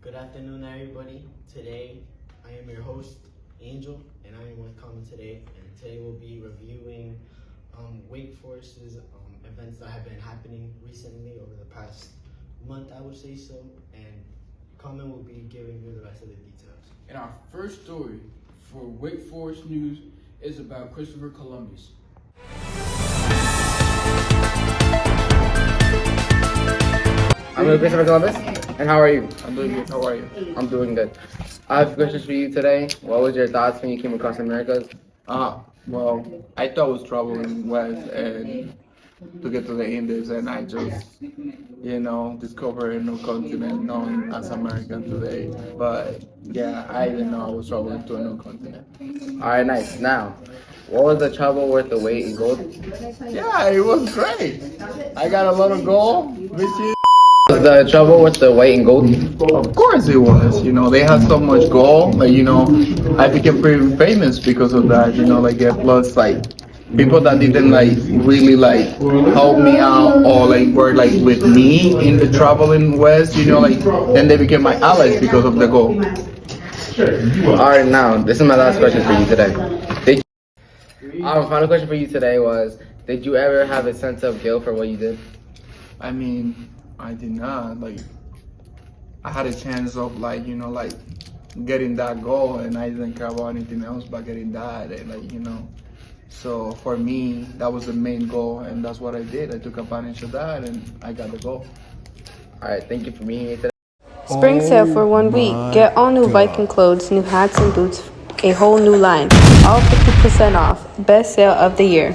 Good afternoon, everybody. Today, I am your host, Angel, and I am with Common today. And today we'll be reviewing Wake Forest's events that have been happening recently over the past month, I would say so. And Common will be giving you the rest of the details. And our first story for Wake Forest News is about Christopher Columbus. I'm Christopher Columbus, and how are you? I'm doing good. How are you? I'm doing good. I have questions for you today. What was your thoughts when you came across Americas? Well, I thought I was traveling west and to get to the Indies, and I just, discovered a new continent known as America today. But yeah, I didn't know I was traveling to a new continent. All right, nice. Now, what was the travel worth the wait in gold? Yeah, it was great. I got a lot of gold, which Was the trouble with the wait in gold? of course it was. They had so much gold. I became pretty famous because of that. Plus people that didn't really help me out or were with me in the traveling west. Then they became my allies because of the gold. All right, now this is my last question for you today. Final question for you today was: did you ever have a sense of guilt for what you did? I mean, I did not. I had a chance of getting that goal, and I didn't care about anything else but getting that. And so for me, that was the main goal, and that's what I did. I took advantage of that, and I got the goal. All right, thank you for being here today. Spring sale for 1 week. Get all new Viking clothes, new hats and boots, a whole new line. All 50% off. Best sale of the year.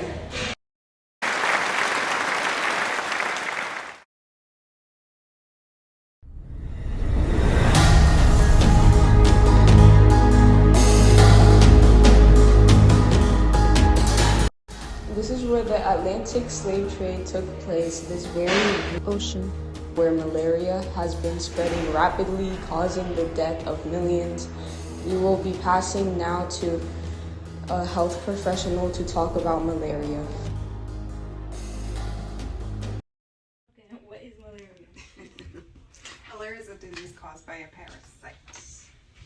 This is where the Atlantic slave trade took place, this very ocean where malaria has been spreading rapidly, causing the death of millions. We will be passing now to a health professional to talk about malaria. Okay, what is malaria? Malaria is a disease caused by a parasite,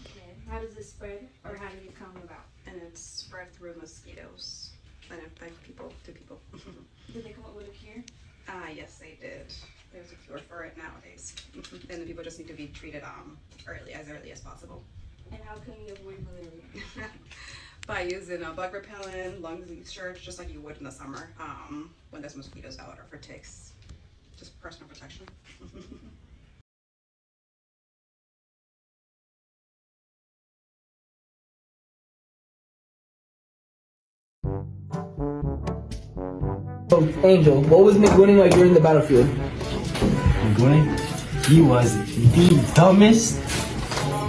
Okay, how does it spread, or how did it come about? and it's spread through mosquitoes that infect people to people. Did they come up with a cure? Yes, they did. There's a cure for it nowadays, and the people just need to be treated as early as possible And how can you avoid malaria? by using a bug repellent, long sleeve shirts, just like you would in the summer when there's mosquitoes out, or for ticks. Just personal protection. Angel, what was McGuinning like during the battlefield? McGuinning, he was the dumbest,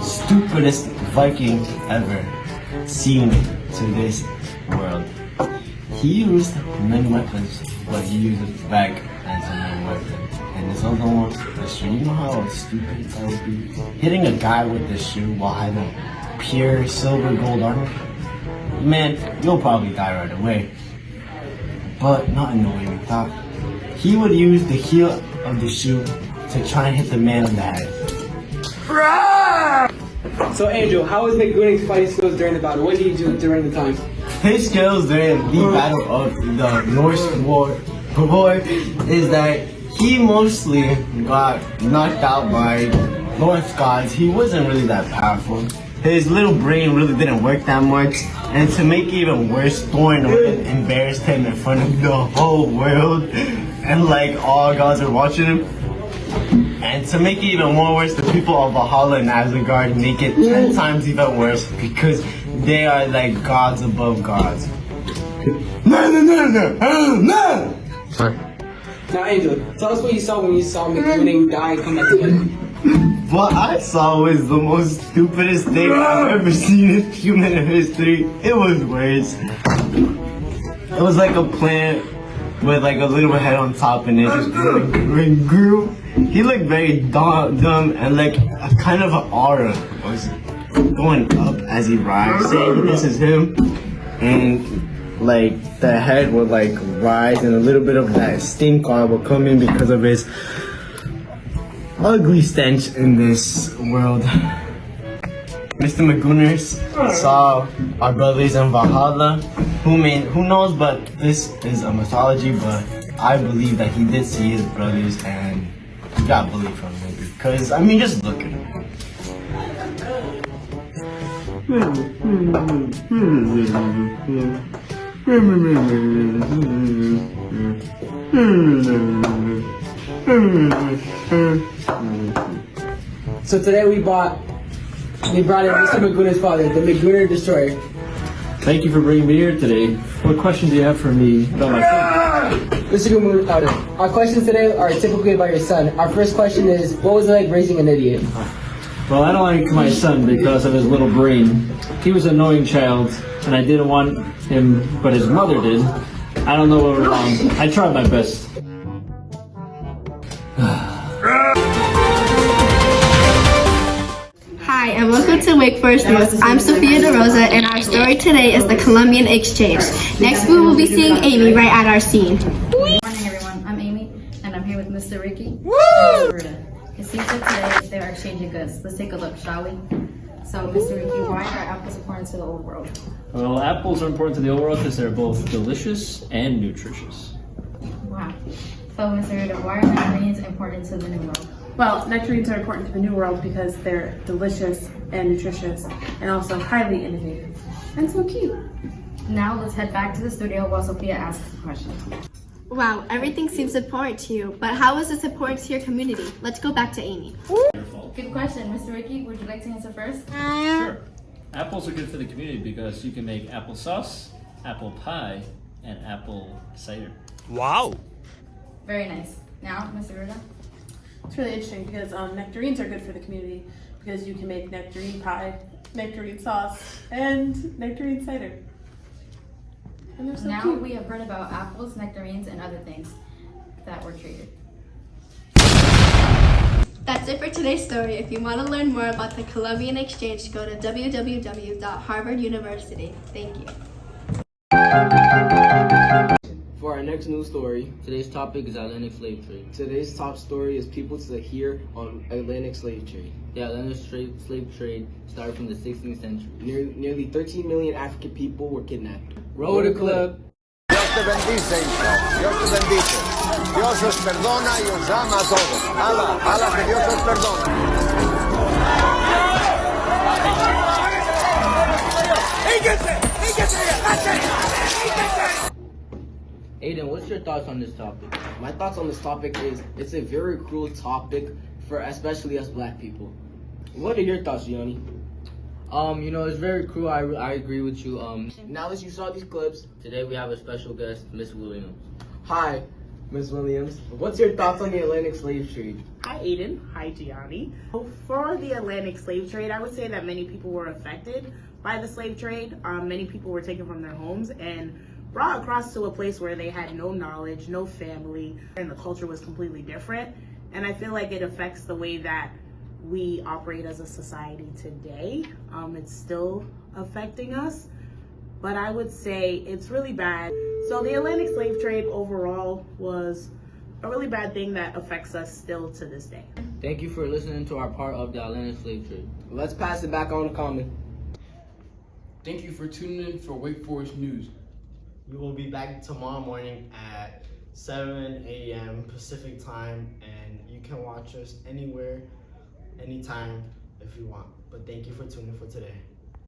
stupidest Viking ever seen to this world. He used many weapons, but he used a bag as a main weapon. And this other one, the shoe, you know how stupid that would be? Hitting a guy with the shoe while having pure silver gold armor? Man, you'll probably die right away. But not in the way we thought. He would use the heel of the shoe to try and hit the man on the head. So Angel, how was McGuinning's fighting skills during the battle? What did he do during the time? His skills during the battle of the Norse War is that he mostly got knocked out by Norse gods. He wasn't really that powerful. His little brain really didn't work that much. And to make it even worse, Thorin embarrassed him in front of the whole world. And all gods are watching him. And to make it even more worse, the people of Valhalla and Asgard make it 10 times even worse because they are like gods above gods. No! Now Angel, tell us what you saw when you saw McGuinning die and come back together. What I saw was the most stupidest thing I've ever seen in human history. It was worse. It was like a plant with a little head on top and it just grew. He looked very dumb and a kind of an aura was going up as he rides, saying this is him. And the head would rise and a little bit of that steam cloud would come in because of his ugly stench in this world. Mr. Magooners saw our brothers in Valhalla. Who knows, but this is a mythology, but I believe that he did see his brothers and he got bullied from it. Because, I mean, just look at him. So today we brought in Mr. Magooner's father, the Magooner Destroyer. Thank you for bringing me here today. What question do you have for me about my son? Mr. Magooner, our questions today are typically about your son. Our first question is, what was it like raising an idiot? Well, I don't like my son because of his little brain. He was an annoying child, and I didn't want him, but his mother did. I don't know what went wrong. I tried my best. Hi, and welcome to Wake Forest News. I'm Sophia DeRosa, and our story today is the Colombian Exchange. Next, we will be seeing Amy right at our scene. Good morning, everyone. I'm Amy, and I'm here with Mr. Ricky and Mr. Ruda. It seems like today they are exchanging goods. Let's take a look, shall we? So, Mr. Ricky, why are apples important to the old world? Well, apples are important to the old world because they're both delicious and nutritious. Wow. So, Mr. Ruda, why are nectarines important to the new world? Well, nectarines are important to the new world because they're delicious and nutritious and also highly innovative and so cute. Now let's head back to the studio while Sophia asks the question. Wow, everything seems important to you, but how is this important to your community? Let's go back to Amy. Good question. Mr. Ricky, would you like to answer first? Sure. Apples are good for the community because you can make applesauce, apple pie, and apple cider. Wow! Very nice. Now, Mr. Ruda? It's really interesting because nectarines are good for the community because you can make nectarine pie, nectarine sauce, and nectarine cider. And they're so Now cute. we have heard about apples, nectarines, and other things that were treated. That's it for today's story. If you want to learn more about the Colombian Exchange, go to www.harvarduniversity. Thank you. For our next news story, today's topic is Atlantic slave trade. Today's top story is people to hear on Atlantic slave trade. The Atlantic slave trade started from the 16th century. Nearly 13 million African people were kidnapped. Roll the clip. Dios te bendice, hijo. Dios te bendice. Dios os perdona y os ama a todos. Ala, ala, que Dios os perdona. Aiden, what's your thoughts on this topic? My thoughts on this topic is it's a very cruel topic for especially us black people. What are your thoughts, Gianni? It's very cruel. I agree with you. Now that you saw these clips, Today we have a special guest, Miss Williams. hi, Ms. Williams. What's your thoughts on the Atlantic slave trade? Hi, Aiden. Hi, Gianni. For the Atlantic slave trade, I would say that many people were affected by the slave trade. Many people were taken from their homes and brought across to a place where they had no knowledge, no family, and the culture was completely different. And I feel like it affects the way that we operate as a society today. It's still affecting us, but I would say it's really bad. So the Atlantic slave trade overall was a really bad thing that affects us still to this day. Thank you for listening to our part of the Atlantic slave trade. Let's pass it back on to Common. Thank you for tuning in for Wake Forest News. We will be back tomorrow morning at 7 a.m. Pacific time, and you can watch us anywhere, anytime if you want. But thank you for tuning in for today.